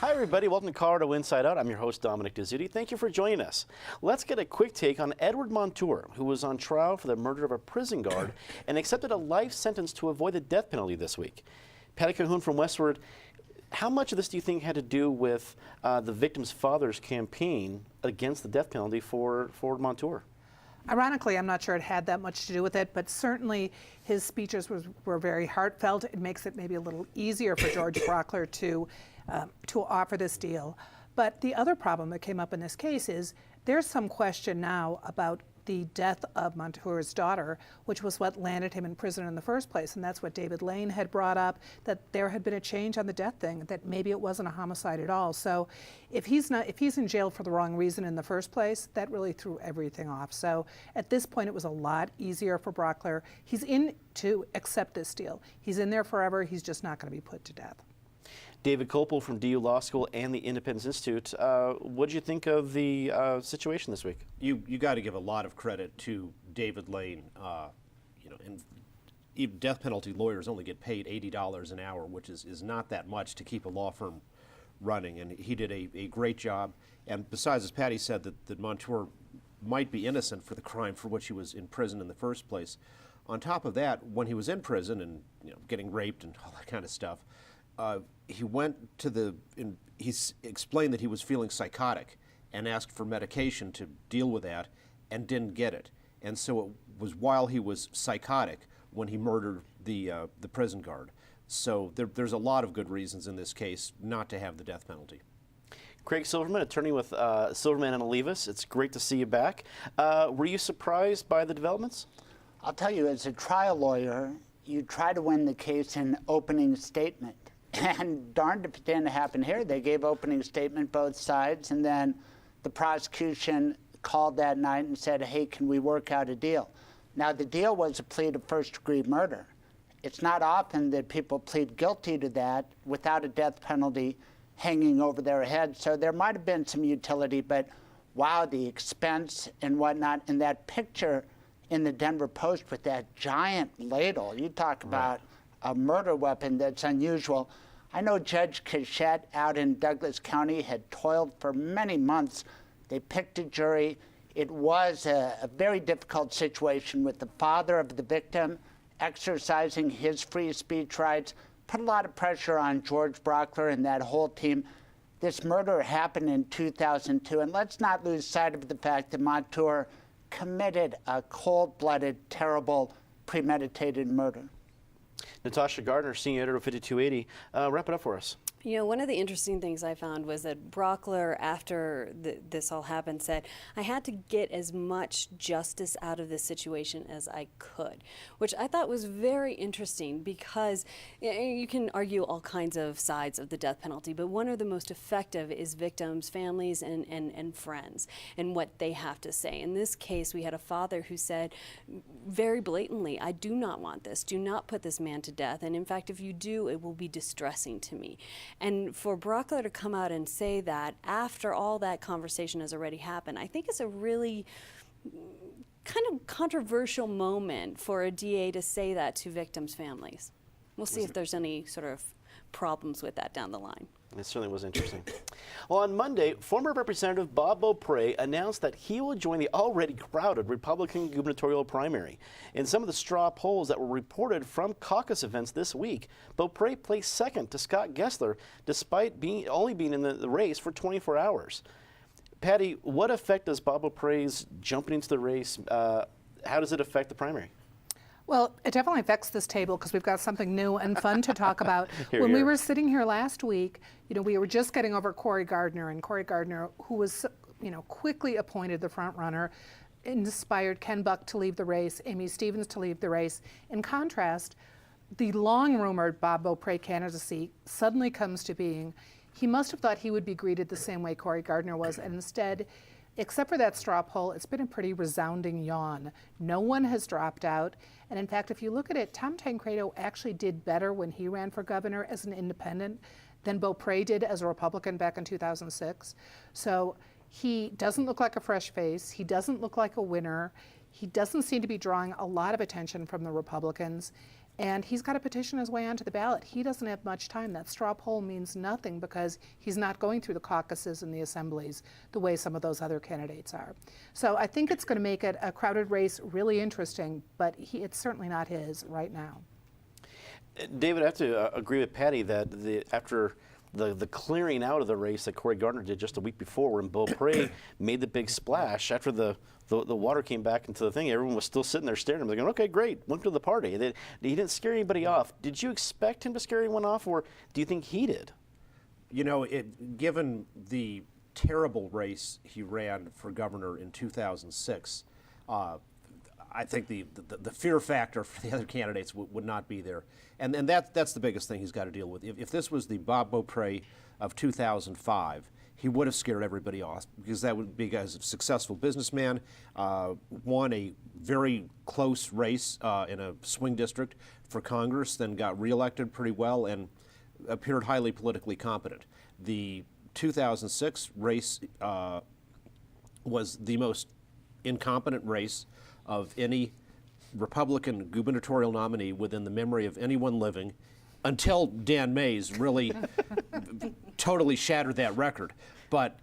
Hi everybody, welcome to Colorado Inside Out. I'm your host Dominic Dezzutti. Thank you for joining us. Let's get a quick take on Edward Montour, who was on trial for the murder of a prison guard and accepted a life sentence to avoid the death penalty this week. Patricia Calhoun from Westward, how much of this do you think had to do with the victim's father's campaign against the death penalty for Montour? Ironically, I'm not sure it had that much to do with it, but certainly his speeches were very heartfelt. It makes it maybe a little easier for George Brockler to offer this deal. But the other problem that came up in this case is there's some question now about the death of Montour's daughter, which was what landed him in prison in the first place. And that's what David Lane had brought up, that there had been a change on the death thing, that maybe it wasn't a homicide at all. So if he's in jail for the wrong reason in the first place, that really threw everything off. So at this point, it was a lot easier for Brockler. He's in to accept this deal. He's in there forever. He's just not going to be put to death. David Kopel from DU Law School and the Independence Institute. What did you think of the situation this week? You got to give a lot of credit to David Lane. And even death penalty lawyers only get paid $80 an hour, which is not that much to keep a law firm running. And he did a great job. And besides, as Patty said, that Montour might be innocent for the crime for which he was in prison in the first place. On top of that, when he was in prison and getting raped and all that kind of stuff, he went to he explained that he was feeling psychotic and asked for medication to deal with that and didn't get it. And so it was while he was psychotic when he murdered the prison guard. So there's a lot of good reasons in this case not to have the death penalty. Craig Silverman, attorney with Silverman and Olivas. It's great to see you back. Were you surprised by the developments? I'll tell you, as a trial lawyer, you try to win the case in opening statement. And darned if it didn't happen here. They gave opening statement both sides, and then the prosecution called that night and said, hey, can we work out a deal? Now, the deal was a plea to first-degree murder. It's not often that people plead guilty to that without a death penalty hanging over their head. So there might have been some utility, but wow, the expense and whatnot. And that picture in the Denver Post with that giant ladle, you talk about a murder weapon that's unusual. I know Judge Cachette out in Douglas County had toiled for many months. They picked a jury. It was a very difficult situation with the father of the victim exercising his free speech rights, put a lot of pressure on George Brockler and that whole team. This murder happened in 2002, and let's not lose sight of the fact that Montour committed a cold-blooded, terrible, premeditated murder. Natasha Gardner, senior editor of 5280. Wrap it up for us. You know, one of the interesting things I found was that Brockler, after this all happened, said, I had to get as much justice out of this situation as I could, which I thought was very interesting because you can argue all kinds of sides of the death penalty, but one of the most effective is victims, families, and friends, and what they have to say. In this case, we had a father who said very blatantly, I do not want this. Do not put this man to death. And in fact, if you do, it will be distressing to me. And for Brockler to come out and say that after all that conversation has already happened, I think it's a really kind of controversial moment for a DA to say that to victims' families. We'll see if there's any sort of problems with that down the line. It certainly was interesting. Well, on Monday, former Representative Bob Beauprez announced that he will join the already crowded Republican gubernatorial primary. In some of the straw polls that were reported from caucus events this week, Beauprez placed second to Scott Gessler, despite only being in the race for 24 hours. Patty, what effect does Bob Beauprez jumping into the race, how does it affect the primary? Well, it definitely affects this table because we've got something new and fun to talk about. Here, when we were sitting here last week, we were just getting over Cory Gardner, and Cory Gardner, who was, quickly appointed the front runner, inspired Ken Buck to leave the race, Amy Stevens to leave the race. In contrast, the long-rumored Bob Beauprez candidacy suddenly comes to being. He must have thought he would be greeted the same way Cory Gardner was, and instead, except for that straw poll, it's been a pretty resounding yawn. No one has dropped out. And in fact, if you look at it, Tom Tancredo actually did better when he ran for governor as an independent than Beauprez did as a Republican back in 2006. So he doesn't look like a fresh face. He doesn't look like a winner. He doesn't seem to be drawing a lot of attention from the Republicans. And he's got to petition his way onto the ballot. He doesn't have much time. That straw poll means nothing because he's not going through the caucuses and the assemblies the way some of those other candidates are. So I think it's going to make it a crowded race really interesting, but it's certainly not his right now. David, I have to agree with Patty that after the clearing out of the race that Cory Gardner did just a week before, when Beauprez made the big splash, after the water came back into the thing, everyone was still sitting there staring at him. They're going, okay, great, welcome to the party. He didn't scare anybody off. Did you expect him to scare anyone off, or do you think he did? You know, given the terrible race he ran for governor in 2006, I think the fear factor for the other candidates would not be there. And that's the biggest thing he's got to deal with. If this was the Bob Beauprez of 2005, he would have scared everybody off, because that would be a successful businessman, won a very close race in a swing district for Congress, then got reelected pretty well and appeared highly politically competent. The 2006 race was the most incompetent race of any Republican gubernatorial nominee within the memory of anyone living, until Dan Mays really totally shattered that record. But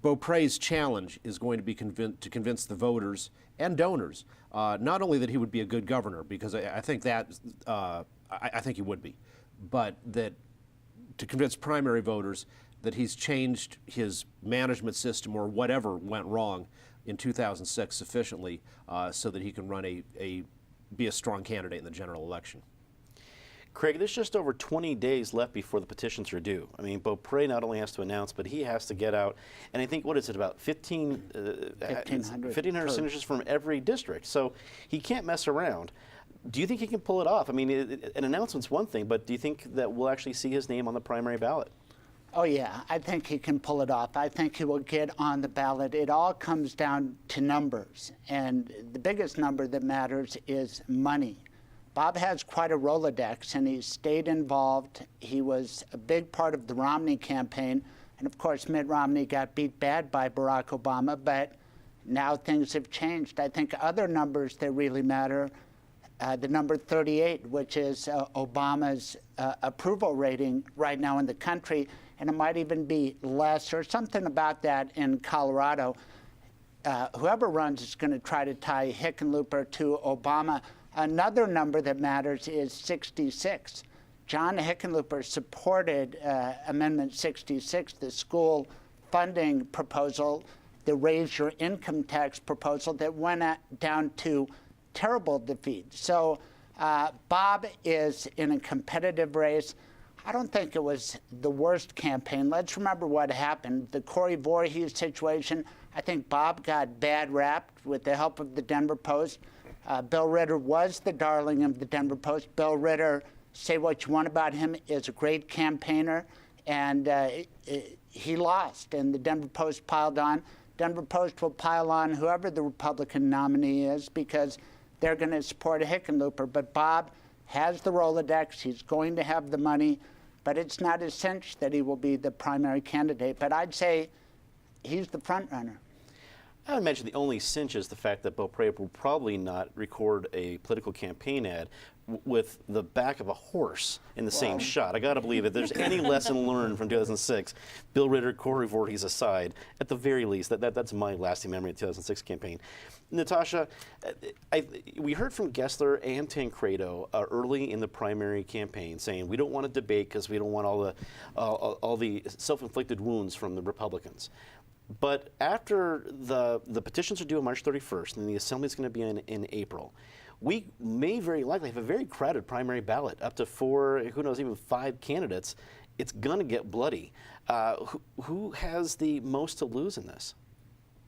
Beauprez's challenge is going to be to convince the voters and donors, not only that he would be a good governor, because I think he would be, but that to convince primary voters that he's changed his management system or whatever went wrong in 2006 sufficiently so that he can be a strong candidate in the general election. Craig, there's just over 20 days left before the petitions are due. I mean, Beauprez not only has to announce, but he has to get out, and I think, what is it, about 1,500 signatures from every district. So he can't mess around. Do you think he can pull it off? I mean, an announcement's one thing, but do you think that we'll actually see his name on the primary ballot? Oh, yeah, I think he can pull it off. I think he will get on the ballot. It all comes down to numbers, and the biggest number that matters is money. Bob has quite a Rolodex, and he's stayed involved. He was a big part of the Romney campaign, and of course, Mitt Romney got beat bad by Barack Obama, but now things have changed. I think other numbers that really matter, the number 38, which is Obama's approval rating right now in the country, and it might even be less or something about that in Colorado. Whoever runs is going to try to tie Hickenlooper to Obama. Another number that matters is 66. John Hickenlooper supported Amendment 66, the school funding proposal, the raise your income tax proposal that went down to terrible defeat. So Bob is in a competitive race. I don't think it was the worst campaign. Let's remember what happened. The Corey Voorhees situation, I think Bob got bad rapped with the help of the Denver Post. Bill Ritter was the darling of the Denver Post. Bill Ritter, say what you want about him, is a great campaigner, and he lost, and the Denver Post piled on. Denver Post will pile on whoever the Republican nominee is because they're going to support a Hickenlooper. But Bob has the Rolodex. He's going to have the money, but it's not a cinch that he will be the primary candidate. But I'd say he's the front runner. I would imagine the only cinch is the fact that Beauprez will probably not record a political campaign ad with the back of a horse in the same shot. I got to believe if there's any lesson learned from 2006, Bill Ritter, Corey Voorhees aside, at the very least, that's my lasting memory of the 2006 campaign. Natasha, we heard from Gessler and Tancredo early in the primary campaign saying we don't want to debate because we don't want all the self-inflicted wounds from the Republicans. But after the petitions are due on March 31st, and the assembly is going to be in April, we may very likely have a very crowded primary ballot, up to 4, who knows, even 5 candidates. It's going to get bloody. Who has the most to lose in this?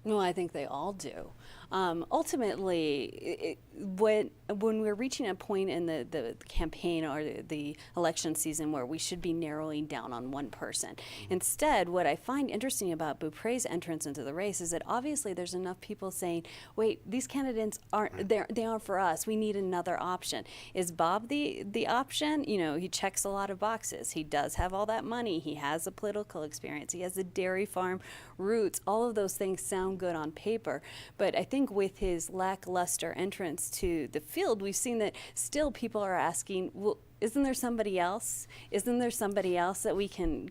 Well, I think they all do. Ultimately, when we're reaching a point in the campaign or the election season where we should be narrowing down on one person. Instead, what I find interesting about Beauprez's entrance into the race is that obviously there's enough people saying, wait, these candidates they aren't for us. We need another option. Is Bob the option? You know, he checks a lot of boxes. He does have all that money. He has a political experience. He has the dairy farm roots. All of those things sound good on paper. But I think with his lackluster entrance to the field, we've seen that still people are asking, well, isn't there somebody else? Isn't there somebody else that we can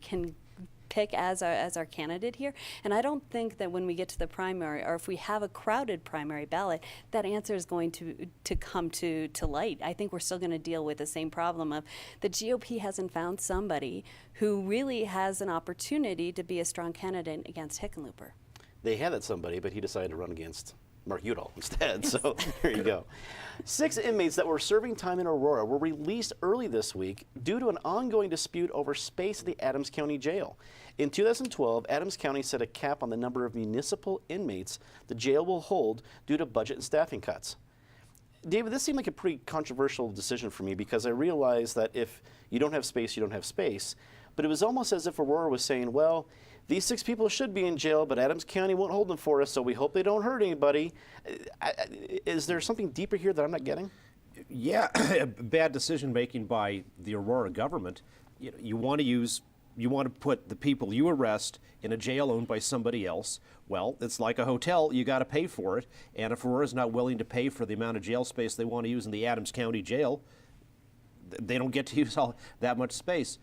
pick as our candidate here? And I don't think that when we get to the primary, or if we have a crowded primary ballot, that answer is going to come to light. I think we're still going to deal with the same problem of the GOP hasn't found somebody who really has an opportunity to be a strong candidate against Hickenlooper. They had that somebody, but he decided to run against Mark Udall instead, so there you go. 6 inmates that were serving time in Aurora were released early this week due to an ongoing dispute over space at the Adams County Jail. In 2012, Adams County set a cap on the number of municipal inmates the jail will hold due to budget and staffing cuts. David, this seemed like a pretty controversial decision for me because I realized that if you don't have space, you don't have space. But it was almost as if Aurora was saying, well, these 6 people should be in jail, but Adams County won't hold them for us, so we hope they don't hurt anybody. Is there something deeper here that I'm not getting? Yeah, bad decision making by the Aurora government. You want to put the people you arrest in a jail owned by somebody else. Well, it's like a hotel, you got to pay for it. And if Aurora's not willing to pay for the amount of jail space they want to use in the Adams County Jail, they don't get to use all that much space.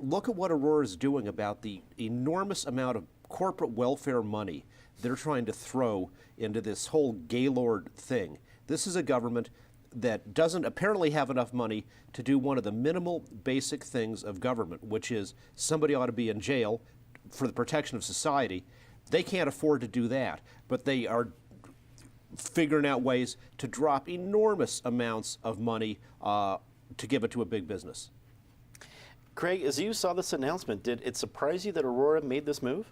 Look at what Aurora is doing about the enormous amount of corporate welfare money they're trying to throw into this whole Gaylord thing. This is a government that doesn't apparently have enough money to do one of the minimal basic things of government, which is somebody ought to be in jail for the protection of society. They can't afford to do that, but they are figuring out ways to drop enormous amounts of money to give it to a big business. Craig, as you saw this announcement, did it surprise you that Aurora made this move?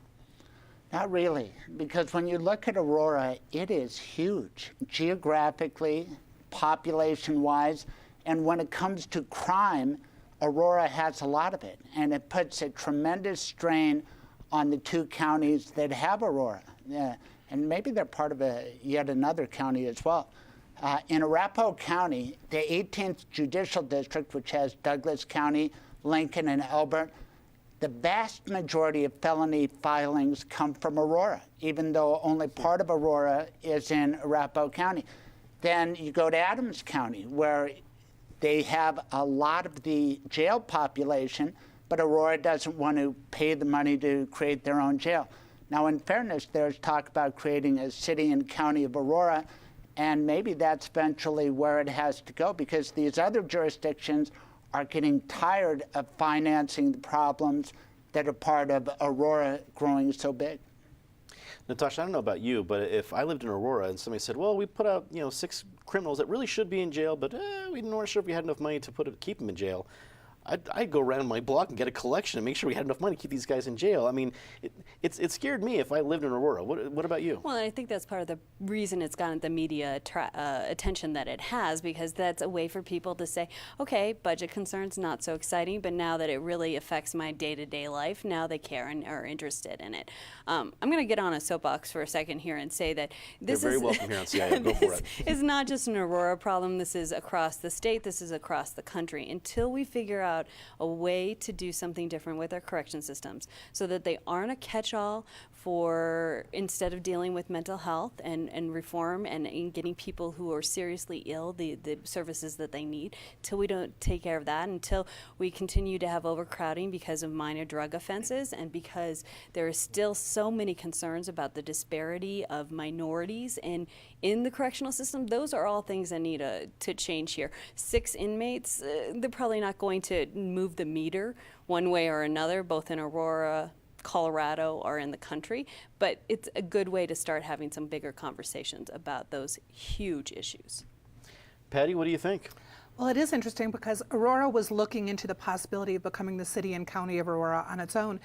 Not really, because when you look at Aurora, it is huge, geographically, population-wise, and when it comes to crime, Aurora has a lot of it, and it puts a tremendous strain on the 2 counties that have Aurora, and maybe they're part of yet another county as well. In Arapahoe County, the 18th Judicial District, which has Douglas County, Lincoln, and Elbert, the vast majority of felony filings come from Aurora, even though only part of Aurora is in Arapahoe County. Then you go to Adams County, where they have a lot of the jail population, but Aurora doesn't want to pay the money to create their own jail. Now, in fairness, there's talk about creating a city and county of Aurora, and maybe that's eventually where it has to go, because these other jurisdictions are getting tired of financing the problems that are part of Aurora growing so big. Natasha, I don't know about you, but if I lived in Aurora and somebody said, well, we put out 6 criminals that really should be in jail, but we weren't sure if we had enough money to keep them in jail, I'd go around my block and get a collection and make sure we had enough money to keep these guys in jail. I mean, it scared me if I lived in Aurora. What about you? Well, I think that's part of the reason it's gotten the media attention that it has, because that's a way for people to say, okay, budget concerns, not so exciting, but now that it really affects my day-to-day life, now they care and are interested in it. I'm going to get on a soapbox for a second here and say that this You're very welcome here on CIA. Go for it. It's not just an Aurora problem. This is across the state. This is across the country. Until we figure out a way to do something different with our correction systems so that they aren't a catch-all for, instead of dealing with mental health and reform and getting people who are seriously ill the services that they need, till we don't take care of that, until we continue to have overcrowding because of minor drug offenses, and because there are still so many concerns about the disparity of minorities in the correctional system. Those are all things that need to change here. 6 inmates, they're probably not going to move the meter one way or another, both in Aurora, Colorado, or in the country, but it's a good way to start having some bigger conversations about those huge issues. Patty, what do you think? Well, it is interesting because Aurora was looking into the possibility of becoming the city and county of Aurora on its own.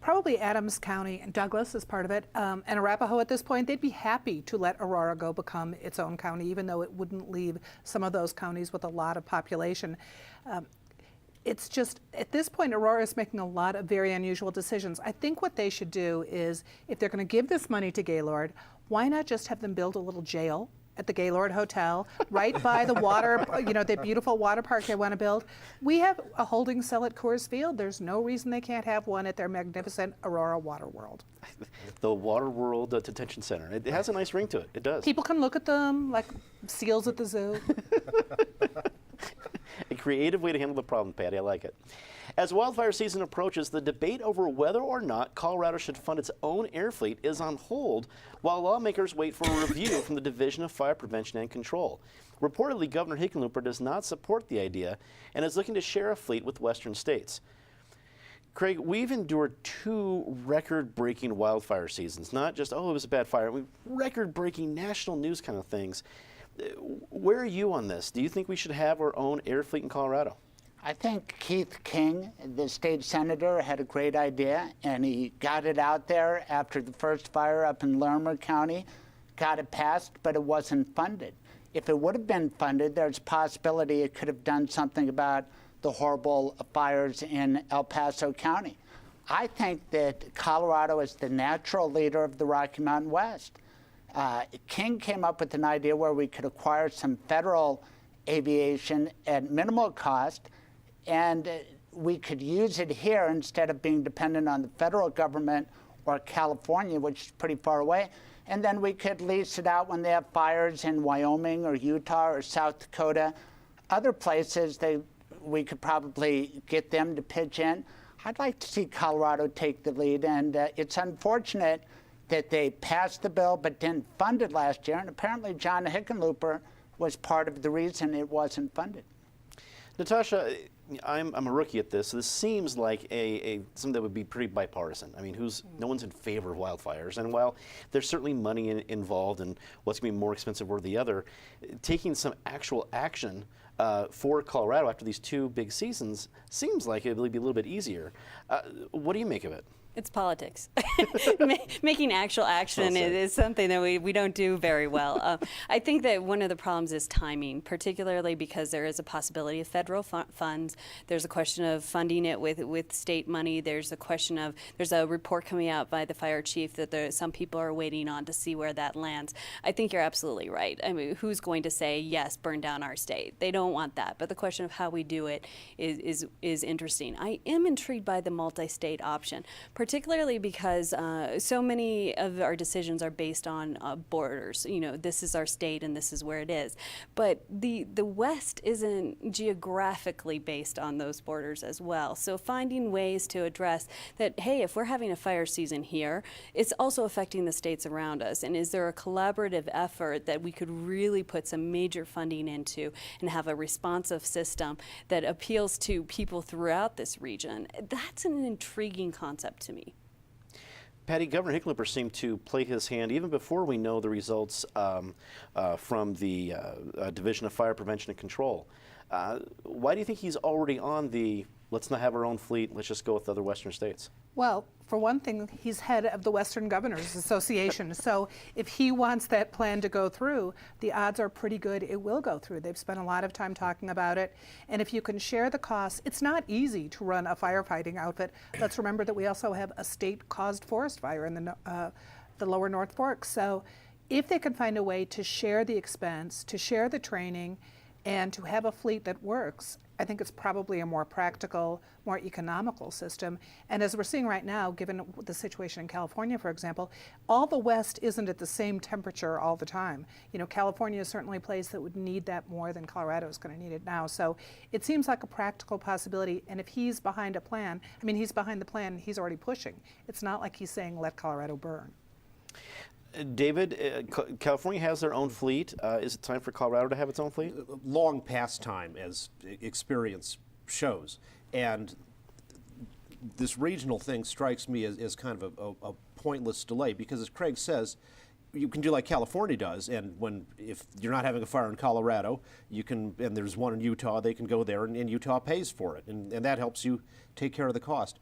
probably Adams County and Douglas is part of it, and Arapahoe at this point, they'd be happy to let Aurora go become its own county, even though it wouldn't leave some of those counties with a lot of population. It's just, at this point, Aurora is making a lot of very unusual decisions. I think what they should do is, if they're going to give this money to Gaylord, why not just have them build a little jail at the Gaylord Hotel, right by the water, the beautiful water park they want to build? We have a holding cell at Coors Field. There's no reason they can't have one at their magnificent Aurora Water World. The Water World Detention Center. It has a nice ring to it. It does. People can look at them like seals at the zoo. A creative way to handle the problem, Patty. I like it. As wildfire season approaches, the debate over whether or not Colorado should fund its own air fleet is on hold while lawmakers wait for a review from the Division of Fire Prevention and Control. Reportedly, Governor Hickenlooper does not support the idea and is looking to share a fleet with western states. Craig, we've endured 2 record-breaking wildfire seasons. Not just, oh, it was a bad fire. Record-breaking national news kind of things. Where are you on this? Do you think we should have our own air fleet in Colorado? I think Keith King, the state senator, had a great idea, and he got it out there after the first fire up in Larimer County, got it passed, but it wasn't funded. If it would have been funded, there's a possibility it could have done something about the horrible fires in El Paso County. I think that Colorado is the natural leader of the Rocky Mountain West. King came up with an idea where we could acquire some federal aviation at minimal cost, and we could use it here instead of being dependent on the federal government or California, which is pretty far away. And then we could lease it out when they have fires in Wyoming or Utah or South Dakota. Other places, we could probably get them to pitch in. I'd like to see Colorado take the lead, and it's unfortunate that they passed the bill but didn't fund it last year, and apparently John Hickenlooper was part of the reason it wasn't funded. Natasha, I'm a rookie at this, so this seems like something that would be pretty bipartisan. I mean, no one's in favor of wildfires, and while there's certainly money involved and what's going to be more expensive or the other, taking some actual action for Colorado after these 2 big seasons seems like it would be a little bit easier. What do you make of it? It's politics. Making actual action is something that we don't do very well. I think that one of the problems is timing, particularly because there is a possibility of federal funds. There's a question of funding it with state money. There's a report coming out by the fire chief that some people are waiting on to see where that lands. I think you're absolutely right. I mean, who's going to say, yes, burn down our state? They don't want that. But the question of how we do it is interesting. I am intrigued by the multi-state option, particularly because so many of our decisions are based on borders. This is our state and this is where it is. But the West isn't geographically based on those borders as well. So finding ways to address that, hey, if we're having a fire season here, it's also affecting the states around us. And is there a collaborative effort that we could really put some major funding into and have a responsive system that appeals to people throughout this region? That's an intriguing concept to me. Patty, Governor Hickenlooper seemed to play his hand even before we know the results from the Division of Fire Prevention and Control. Why do you think he's already on the let's not have our own fleet, let's just go with other western states? Well, for one thing, he's head of the Western Governors Association. So if he wants that plan to go through, the odds are pretty good it will go through. They've spent a lot of time talking about it. And if you can share the costs, it's not easy to run a firefighting outfit. Let's remember that we also have a state-caused forest fire in the lower North Fork. So if they can find a way to share the expense, to share the training, and to have a fleet that works, I think it's probably a more practical, more economical system. And as we're seeing right now, given the situation in California, for example, all the West isn't at the same temperature all the time. California is certainly a place that would need that more than Colorado is going to need it now. So it seems like a practical possibility. And if he's behind a plan, he's behind the plan, he's already pushing. It's not like he's saying, let Colorado burn. David, California has their own fleet. Is it time for Colorado to have its own fleet? Long past time, as experience shows. And this regional thing strikes me as kind of a pointless delay because, as Craig says, you can do like California does, and if you're not having a fire in Colorado, and there's one in Utah, they can go there, and Utah pays for it, and that helps you take care of the cost.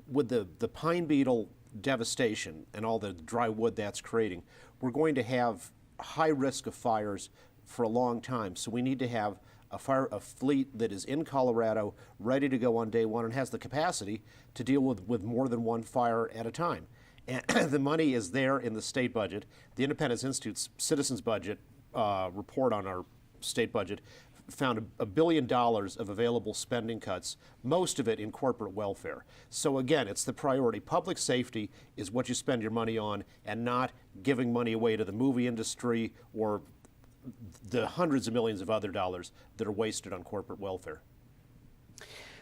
with the pine beetle devastation and all the dry wood that's creating, we're going to have high risk of fires for a long time. So we need to have a fleet that is in Colorado, ready to go on day one, and has the capacity to deal with more than one fire at a time. And the money is there in the state budget. The Independence Institute's citizens budget report on our state budget found $1 billion of available spending cuts, most of it in corporate welfare. So again, it's the priority. Public safety is what you spend your money on, and not giving money away to the movie industry or the hundreds of millions of other dollars that are wasted on corporate welfare.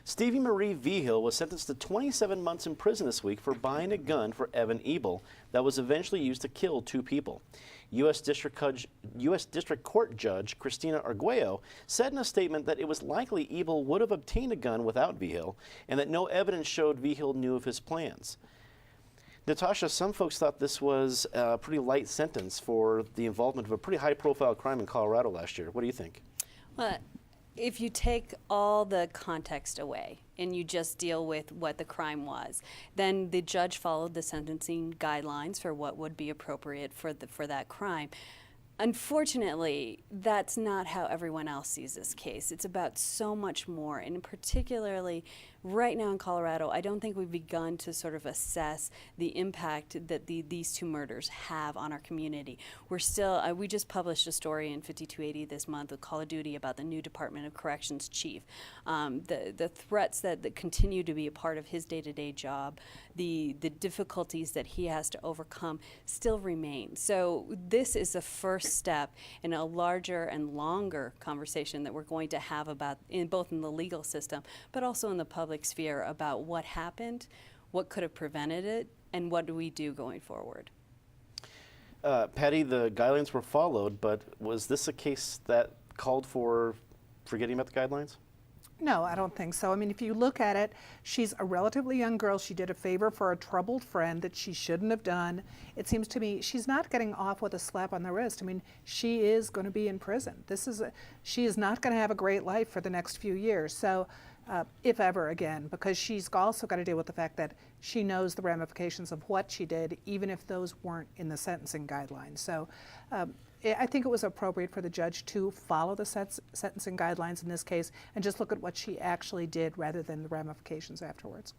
Stevie Marie Vigil was sentenced to 27 months in prison this week for buying a gun for Even Ebel that was eventually used to kill 2 people. U.S. District Court Judge Cristina Arguello said in a statement that it was likely Ebel would have obtained a gun without Vigil, and that no evidence showed Vigil knew of his plans. Natasha, some folks thought this was a pretty light sentence for the involvement of a pretty high-profile crime in Colorado last year. What do you think? Well, if you take all the context away and you just deal with what the crime was, then the judge followed the sentencing guidelines for what would be appropriate for that crime. Unfortunately, that's not how everyone else sees this case. It's about so much more, and particularly right now in Colorado, I don't think we've begun to sort of assess the impact that these 2 murders have on our community. We're still, we just published a story in 5280 this month with Call of Duty about the new Department of Corrections chief. The threats that continue to be a part of his day-to-day job, the difficulties that he has to overcome still remain. So this is the first step in a larger and longer conversation that we're going to have about, both in the legal system, but also in the public sphere, about what happened, what could have prevented it, and what do we do going forward. Patty, the guidelines were followed, but was this a case that called for forgetting about the guidelines? No, I don't think so. I mean, if you look at it, she's a relatively young girl. She did a favor for a troubled friend that she shouldn't have done. It seems to me she's not getting off with a slap on the wrist. I mean, she is going to be in prison. She is not going to have a great life for the next few years. So, if ever again, because she's also got to deal with the fact that she knows the ramifications of what she did, even if those weren't in the sentencing guidelines. So I think it was appropriate for the judge to follow the sentencing guidelines in this case and just look at what she actually did rather than the ramifications afterwards.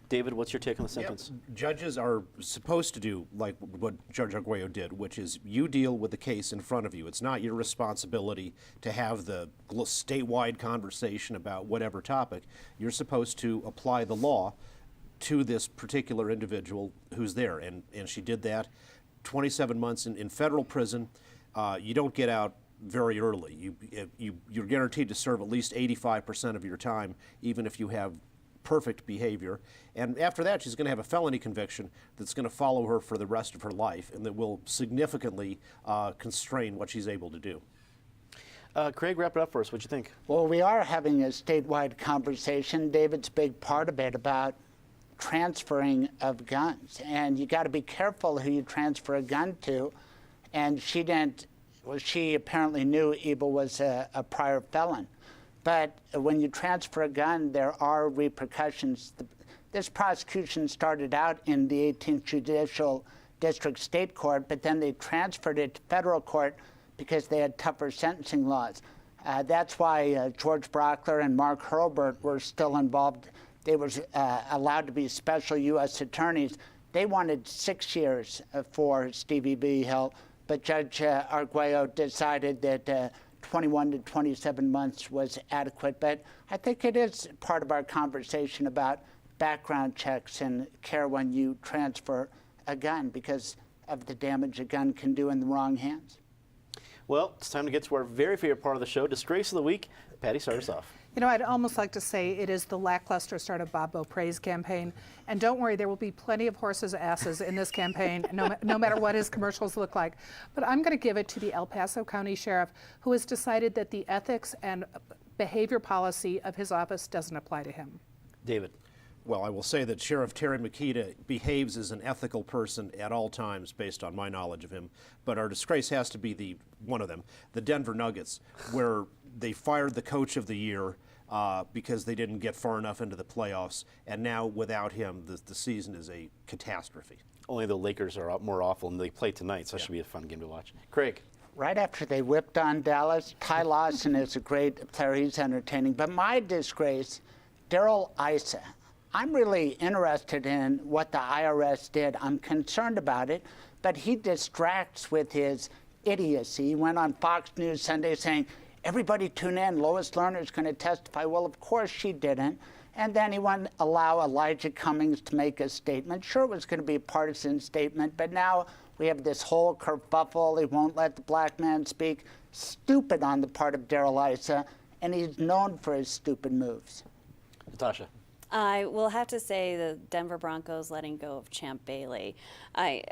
David, what's your take on the sentence? Judges are supposed to do like what Judge Arguello did, which is you deal with the case in front of you. It's not your responsibility to have the statewide conversation about whatever topic. You're supposed to apply the law to this particular individual who's there, and she did that. 27 months in federal prison. You don't get out very early. You're guaranteed to serve at least 85% of your time, even if you have perfect behavior. And after that, she's going to have a felony conviction that's going to follow her for the rest of her life, and that will significantly constrain what she's able to do. Craig, wrap it up for us. What'd you think? Well, we are having a statewide conversation. David's big part of it about transferring of guns, and you got to be careful who you transfer a gun to. And she didn't. Well, she apparently knew Ebel was a prior felon. But when you transfer a gun, there are repercussions. This prosecution started out in the 18th Judicial District State Court, but then they transferred it to federal court because they had tougher sentencing laws. That's why George Brockler and Mark Hurlburt were still involved. They were allowed to be special U.S. attorneys. They wanted 6 years for Stevie Vigil, but Judge Arguello decided that 21 to 27 months was adequate. But I think it is part of our conversation about background checks and care when you transfer a gun because of the damage a gun can do in the wrong hands. Well, it's time to get to our very favorite part of the show, Disgrace of the Week. Patty, start us off. You know, I'd almost like to say it is the lackluster start of Bob Beauprez campaign. And don't worry, there will be plenty of horses' asses in this campaign, no matter what his commercials look like. But I'm going to give it to the El Paso County Sheriff, who has decided that the ethics and behavior policy of his office doesn't apply to him. David. Well, I will say that Sheriff Terry Makita behaves as an ethical person at all times based on my knowledge of him. But our disgrace has to be one of them, the Denver Nuggets, where they fired the coach of the year. because they didn't get far enough into the playoffs. And now without him, the season is a catastrophe. Only the Lakers are more awful, and they play tonight, so that should be a fun game to watch. Craig. Right after they whipped on Dallas, Ty Lawson is a great player. He's entertaining. But my disgrace, Daryl Issa. I'm really interested in what the IRS did. I'm concerned about it, but he distracts with his idiocy. He went on Fox News Sunday saying, everybody tune in, Lois Lerner's going to testify. Well, of course she didn't. And then he wouldn't allow Elijah Cummings to make a statement. Sure, it was going to be a partisan statement, but now we have this whole kerfuffle. He won't let the black man speak. Stupid on the part of Daryl Issa, and he's known for his stupid moves. Natasha. I will have to say the Denver Broncos letting go of Champ Bailey. I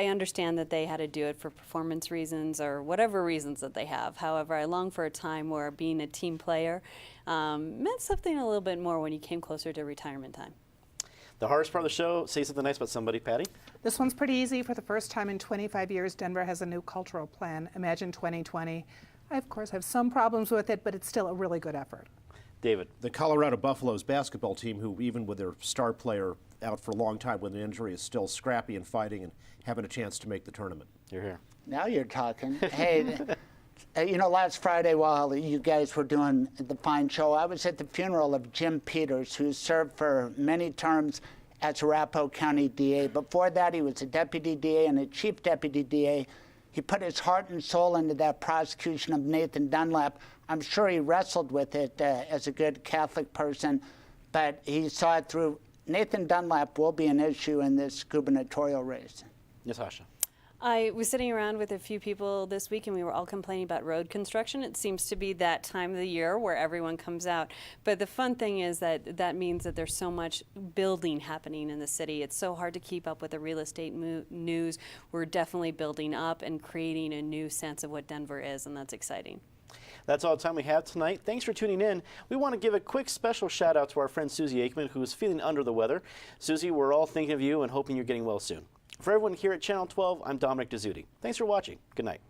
understand that they had to do it for performance reasons or whatever reasons that they have. However, I long for a time where being a team player meant something a little bit more when you came closer to retirement time. The hardest part of the show, say something nice about somebody. Patty? This one's pretty easy. For the first time in 25 years, Denver has a new cultural plan, Imagine 2020. I, of course, have some problems with it, but it's still a really good effort. David. The Colorado Buffaloes basketball team, who even with their star player out for a long time with an injury, is still scrappy and fighting and having a chance to make the tournament. You're here. Now you're talking. Hey, you know, last Friday while you guys were doing the fine show, I was at the funeral of Jim Peters, who served for many terms as Arapahoe County DA. Before that, he was a deputy DA and a chief deputy DA. He put his heart and soul into that prosecution of Nathan Dunlap. I'm sure he wrestled with it as a good Catholic person, but he saw it through. Nathan Dunlap will be an issue in this gubernatorial race. Natasha. I was sitting around with a few people this week, and we were all complaining about road construction. It seems to be that time of the year where everyone comes out. But the fun thing is that means that there's so much building happening in the city. It's so hard to keep up with the real estate news. We're definitely building up and creating a new sense of what Denver is, and that's exciting. That's all the time we have tonight. Thanks for tuning in. We want to give a quick special shout out to our friend Susie Aikman, who is feeling under the weather. Susie, we're all thinking of you and hoping you're getting well soon. For everyone here at Channel 12, I'm Dominic Dezzutti. Thanks for watching. Good night.